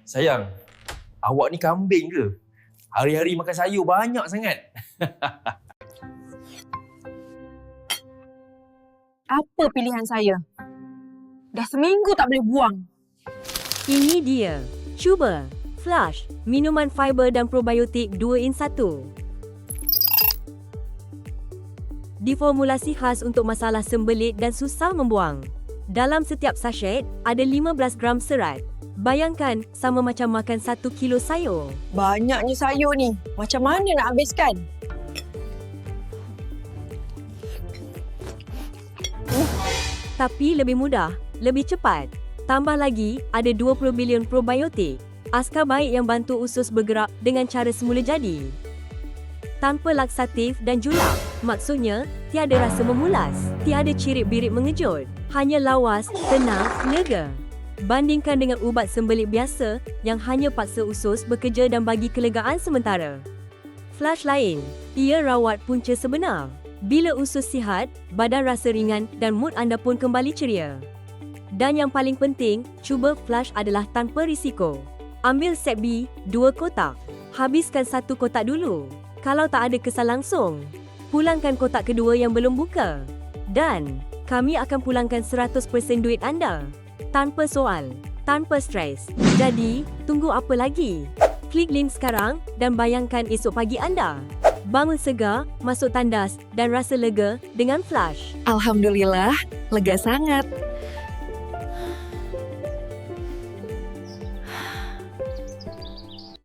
Sayang, awak ni kambing ke? Hari-hari makan sayur banyak sangat. Apa pilihan saya? Dah seminggu tak boleh buang. Ini dia. Cuba Flush, minuman fiber dan probiotik 2 in 1. Diformulasi khas untuk masalah sembelit dan susah membuang. Dalam setiap sachet, ada 15 gram serat. Bayangkan, sama macam makan 1 kilo sayur. Banyaknya sayur ni. Macam mana nak habiskan? Tapi lebih mudah, lebih cepat. Tambah lagi, ada 20 bilion probiotik. Askar baik yang bantu usus bergerak dengan cara semula jadi. Tanpa laksatif dan julak. Maksudnya, tiada rasa memulas, tiada cirit-birit mengejut. Hanya lawas, tenang, lega. Bandingkan dengan ubat sembelit biasa yang hanya paksa usus bekerja dan bagi kelegaan sementara. Flush lain, ia rawat punca sebenar. Bila usus sihat, badan rasa ringan dan mood anda pun kembali ceria. Dan yang paling penting, cuba Flush adalah tanpa risiko. Ambil set B, 2 kotak. Habiskan 1 kotak dulu. Kalau tak ada kesan langsung, pulangkan kotak kedua yang belum buka. Dan kami akan pulangkan 100% duit anda. Tanpa soal, tanpa stres. Jadi, tunggu apa lagi? Klik link sekarang dan bayangkan esok pagi anda. Bangun segar, masuk tandas dan rasa lega dengan Flush. Alhamdulillah, lega sangat.